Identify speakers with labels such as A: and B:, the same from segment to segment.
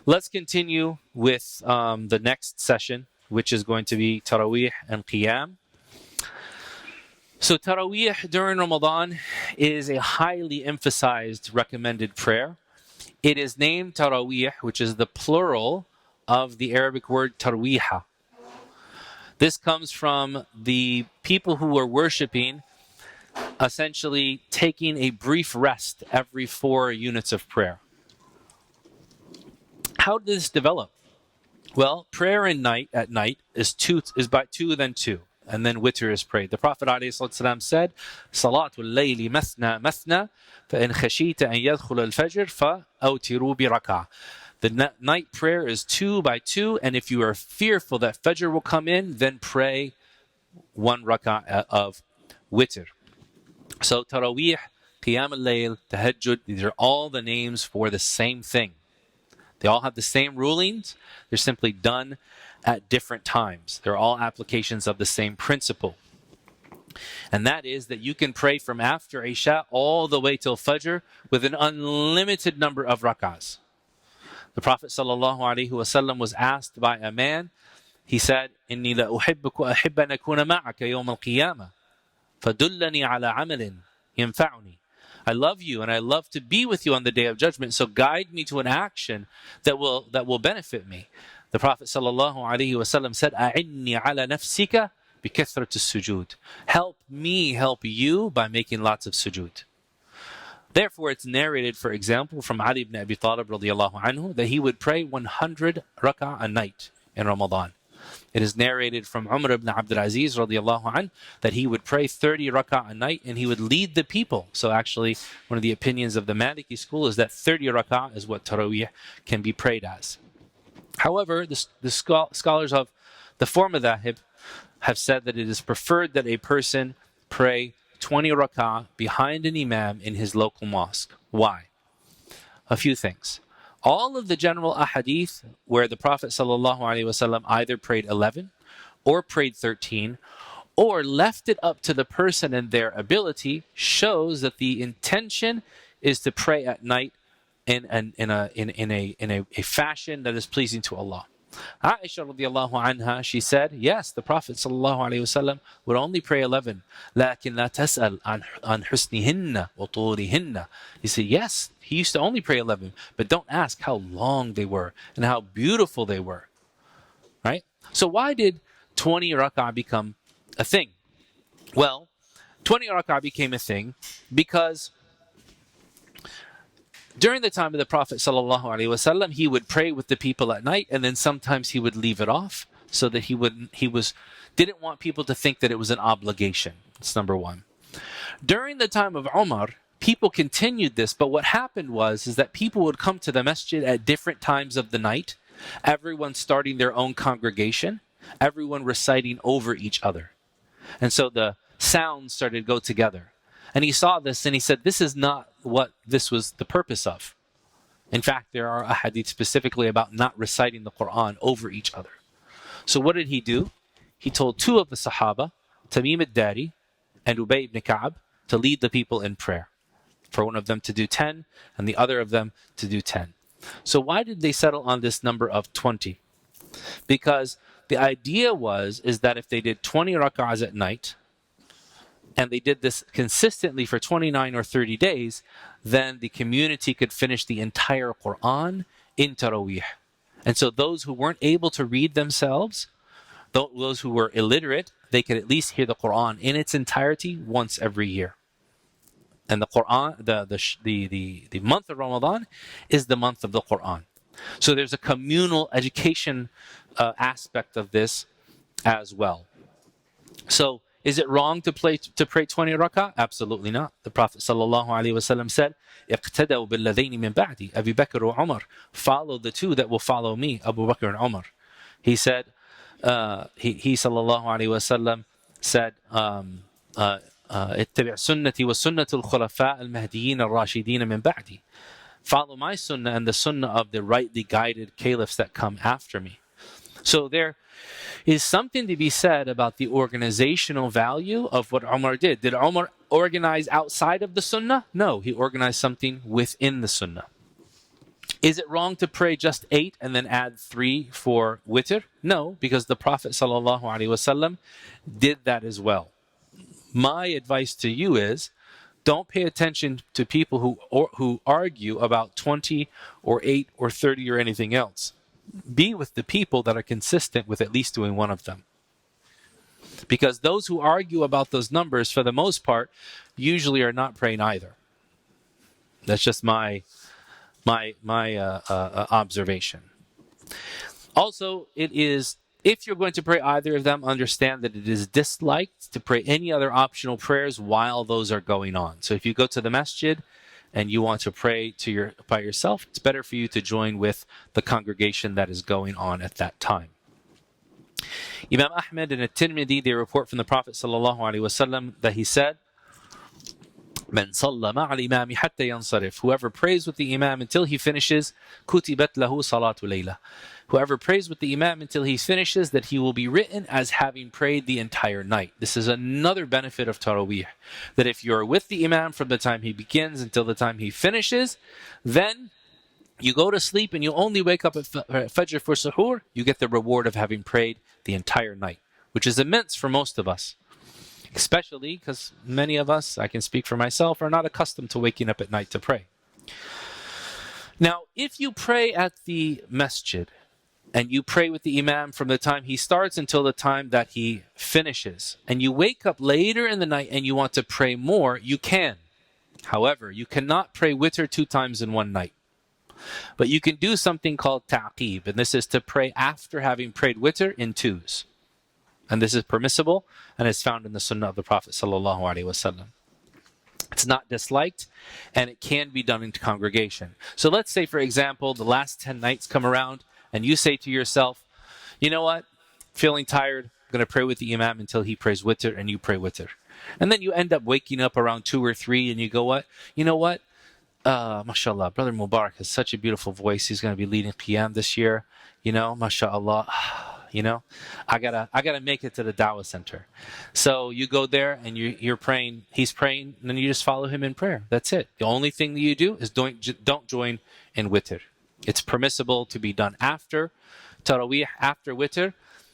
A: Let's continue with the next session, which is going to be Taraweeh and Qiyam. So Taraweeh during Ramadan is a highly emphasized recommended prayer. It is named Taraweeh, which is the plural of the Arabic word Tarweeha. This comes from the people who were worshiping, essentially taking a brief rest every 4 units of prayer. How did this develop? Well, prayer at night is by two, then two, and then witr is prayed. The Prophet ﷺ said, "Salatul layli mathna mathna, فإن خشيت أن يدخل الفجر فأوتروا بركعة." The night prayer is 2 by 2, and if you are fearful that Fajr will come in, then pray 1 rak'ah of witr. So Taraweeh, Qiyam al-Layl, Tahajjud, these are all the names for the same thing. They all have the same rulings. They're simply done at different times. They're all applications of the same principle. And that is that you can pray from after Isha all the way till Fajr with an unlimited number of rak'ahs. The Prophet ﷺ was asked by a man. He said, "Inni la uhibbuka wa uhibbu an akuna ma'aka yawm al-qiyamah. Fadullani ala amalin yanfa'uni." I love you and I love to be with you on the day of judgment, so guide me to an action that will benefit me. The Prophet ﷺ said, "A'inni ala nafsika bikathrat as-sujud." Help me help you by making lots of sujud. Therefore, it's narrated, for example, from Ali ibn Abi Talib radiallahu anhu, that he would pray 100 rak'ah a night in Ramadan. It is narrated from Umar ibn Abdul Aziz radiallahu anhu that he would pray 30 rak'ah a night and he would lead the people. So actually, one of the opinions of the Maliki school is that 30 rak'ah is what Taraweeh can be prayed as. However, the scholars of the form of Dhahib have said that it is preferred that a person pray 20 rak'ah behind an imam in his local mosque. Why? A few things. All of the general ahadith where the Prophet ﷺ either prayed 11 or prayed 13 or left it up to the person and their ability shows that the intention is to pray at night in a fashion that is pleasing to Allah. Aisha radiallahu anha, she said, yes, the Prophet ﷺ would only pray 11. لكن لا تسأل عن حسنهن وطولهن. He said, yes, he used to only pray 11, but don't ask how long they were and how beautiful they were. Right? So why did 20 rak'ah become a thing? Well, 20 rak'ah became a thing because during the time of the Prophet ﷺ, he would pray with the people at night, and then sometimes he would leave it off so that didn't want people to think that it was an obligation. That's number one. During the time of Umar, people continued this, but what happened is that people would come to the masjid at different times of the night, everyone starting their own congregation, everyone reciting over each other. And so the sounds started to go together. And he saw this and he said, this is not what this was the purpose of. In fact, there are ahadith specifically about not reciting the Quran over each other. So what did he do? He told 2 of the Sahaba, Tamim al-Dari and Ubay ibn Ka'b, to lead the people in prayer. For one of them to do 10 and the other of them to do 10. So why did they settle on this number of 20? Because the idea is that if they did 20 rak'ahs at night, and they did this consistently for 29 or 30 days, then the community could finish the entire Quran in Taraweeh. And so those who weren't able to read themselves, those who were illiterate, they could at least hear the Quran in its entirety once every year. And the Quran, the month of Ramadan is the month of the Quran. So there's a communal education aspect of this as well. So is it wrong to pray 20 rak'ah? Absolutely not. The Prophet ﷺ said, اقتدوا بالذين من بعدي أبي بكر وعمر. Follow the 2 that will follow me, Abu Bakr and Umar. He said, he sallallahu alaihi wasallam said, اتبع سنتي وسنة الخلفاء المهديين الراشدين من بعدي. Follow my sunnah and the sunnah of the rightly guided caliphs that come after me. So there is something to be said about the organizational value of what Umar did. Did Umar organize outside of the sunnah? No, he organized something within the sunnah. Is it wrong to pray just 8 and then add 3 for witr? No, because the Prophet ﷺ did that as well. My advice to you is, don't pay attention to people who argue about 20 or 8 or 30 or anything else. Be with the people that are consistent with at least doing one of them. Because those who argue about those numbers, for the most part, usually are not praying either. That's just my observation. Also, it is, if you're going to pray either of them, understand that it is disliked to pray any other optional prayers while those are going on. So if you go to the masjid and you want to pray by yourself, it's better for you to join with the congregation that is going on at that time. Imam Ahmed and At-Tirmidhi, they report from the Prophet ﷺ that he said, من صلى مع الإمام حتى ينصرف. Whoever prays with the Imam until he finishes, كتبت له صلاة ليلة. Whoever prays with the Imam until he finishes, that he will be written as having prayed the entire night. This is another benefit of Taraweeh, that if you're with the Imam from the time he begins until the time he finishes, then you go to sleep and you only wake up at Fajr for Suhoor, you get the reward of having prayed the entire night, which is immense for most of us. Especially because many of us, I can speak for myself, are not accustomed to waking up at night to pray. Now, if you pray at the masjid and you pray with the Imam from the time he starts until the time that he finishes, and you wake up later in the night and you want to pray more, you can. However, you cannot pray witr 2 times in one night. But you can do something called ta'qib, and this is to pray after having prayed witr in 2s. And this is permissible and is found in the Sunnah of the Prophet ﷺ. It's not disliked, and it can be done in congregation. So let's say, for example, the last 10 nights come around, and you say to yourself, you know what, feeling tired, I'm going to pray with the Imam until he prays witr, and you pray witr. And then you end up waking up around 2 or 3, and you go, what? You know what? MashaAllah, Brother Mubarak has such a beautiful voice. He's going to be leading Qiyam this year. You know, MashaAllah. You know, I gotta make it to the Dawah center. So you go there and you're praying. He's praying, and then you just follow him in prayer. That's it. The only thing that you do is don't join in witr. It's permissible to be done after Taraweeh, after witr,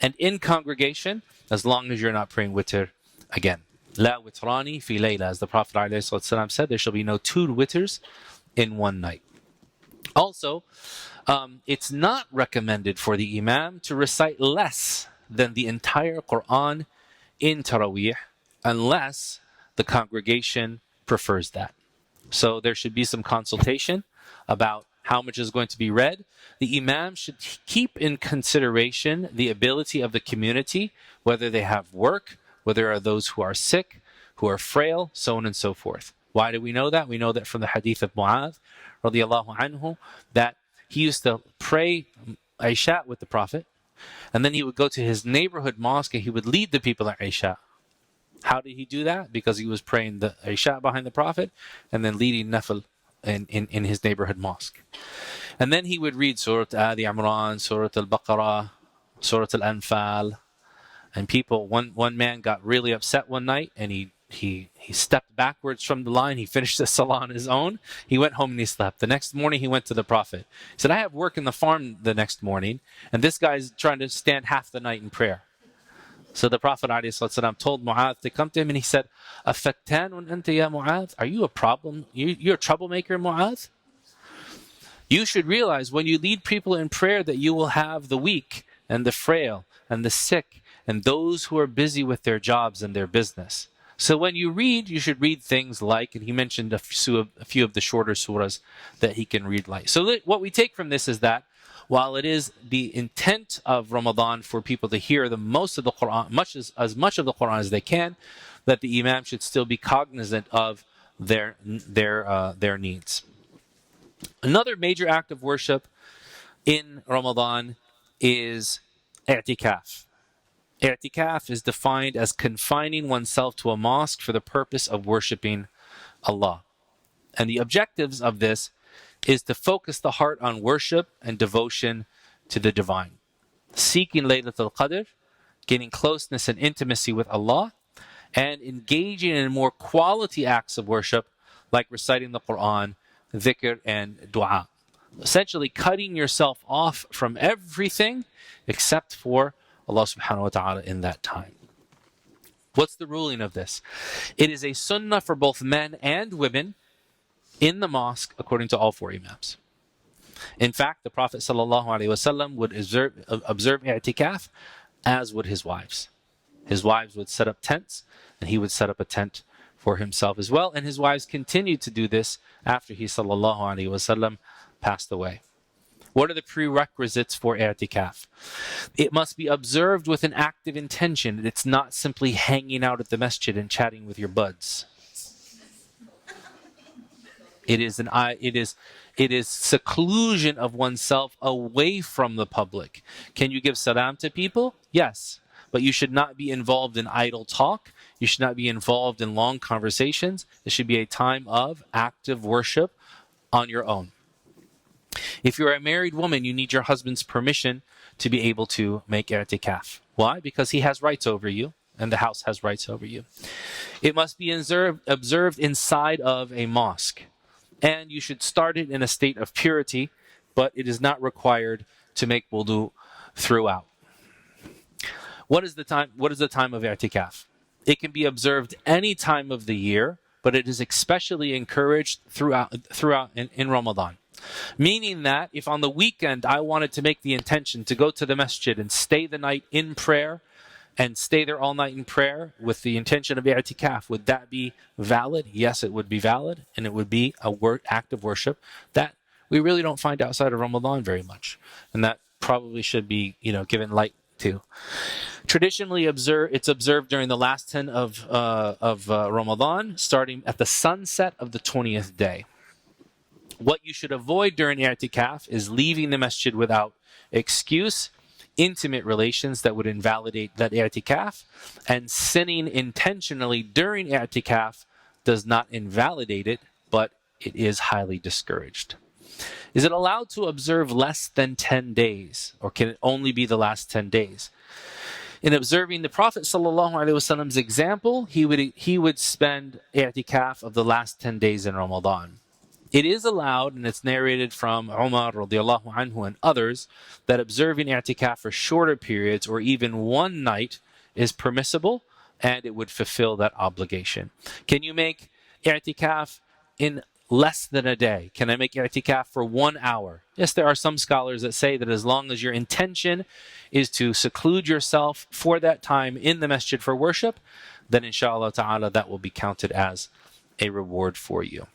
A: and in congregation, as long as you're not praying witr again. La witrani fi layla, as the Prophet ﷺ said, there shall be no 2 witrs in one night. Also, it's not recommended for the Imam to recite less than the entire Quran in Taraweeh unless the congregation prefers that. So there should be some consultation about how much is going to be read. The Imam should keep in consideration the ability of the community, whether they have work, whether there are those who are sick, who are frail, so on and so forth. Why do we know that? We know that from the hadith of Mu'adh, radiallahu anhu, that he used to pray Isha with the Prophet, and then he would go to his neighborhood mosque and he would lead the people at Isha. How did he do that? Because he was praying the Isha behind the Prophet and then leading Nafil in his neighborhood mosque. And then he would read Surah Ali Imran, Surah Al-Baqarah, Surah Al-Anfal. And people, one man got really upset one night and he stepped backwards from the line. He finished the salah on his own. He went home and he slept. The next morning he went to the Prophet. He said, I have work in the farm the next morning, and this guy's trying to stand half the night in prayer. So the Prophet ﷺ told Mu'adh to come to him, and he said, Afattanun anta ya Mu'adh? Are you a problem? You're a troublemaker, Mu'adh? You should realize when you lead people in prayer that you will have the weak and the frail and the sick and those who are busy with their jobs and their business. So when you read, you should read things like, and he mentioned a few of the shorter surahs that he can read like. So what we take from this is that while it is the intent of Ramadan for people to hear the most of the Quran, as much of the Quran as they can, that the Imam should still be cognizant of their needs. Another major act of worship in Ramadan is i'tikaf. I'tikaf is defined as confining oneself to a mosque for the purpose of worshipping Allah. And the objectives of this is to focus the heart on worship and devotion to the divine, seeking Laylatul Qadr, gaining closeness and intimacy with Allah, and engaging in more quality acts of worship like reciting the Quran, dhikr, and dua. essentially cutting yourself off from everything except for Allah subhanahu wa ta'ala in that time. What's the ruling of this? It is a sunnah for both men and women in the mosque according to all four imams. In fact, the Prophet ﷺ would observe i'tikaf as would his wives. His wives would set up tents, and he would set up a tent for himself as well. And his wives continued to do this after he ﷺ passed away. What are the prerequisites for i'tikaf? It must be observed with an active intention. It's not simply hanging out at the masjid and chatting with your buds. It is seclusion of oneself away from the public. Can you give salam to people? Yes. But you should not be involved in idle talk. You should not be involved in long conversations. It should be a time of active worship on your own. If you're a married woman, you need your husband's permission to be able to make i'tikaf. Why? Because he has rights over you, and the house has rights over you. It must be observed inside of a mosque. And you should start it in a state of purity, but it is not required to make wudu throughout. What is the time of i'tikaf? It can be observed any time of the year, but it is especially encouraged throughout in Ramadan. Meaning that if on the weekend I wanted to make the intention to go to the masjid and stay the night in prayer, and stay there all night in prayer with the intention of i'tikaf, would that be valid? Yes, it would be valid, and it would be a act of worship that we really don't find outside of Ramadan very much, and that probably should be given light to. Traditionally, it's observed during the last 10 of Ramadan, starting at the sunset of the 20th day. What you should avoid during i'tikaf is leaving the masjid without excuse, intimate relations that would invalidate that i'tikaf, and sinning intentionally during i'tikaf does not invalidate it, but it is highly discouraged. Is it allowed to observe less than 10 days, or can it only be the last 10 days? In observing the Prophet ﷺ's example, he would spend i'tikaf of the last 10 days in Ramadan. It is allowed, and it's narrated from Umar radiallahu anhu and others, that observing i'tikaf for shorter periods or even one night is permissible, and it would fulfill that obligation. Can you make i'tikaf in less than a day? Can I make i'tikaf for 1 hour? Yes, there are some scholars that say that as long as your intention is to seclude yourself for that time in the masjid for worship, then inshallah ta'ala that will be counted as a reward for you.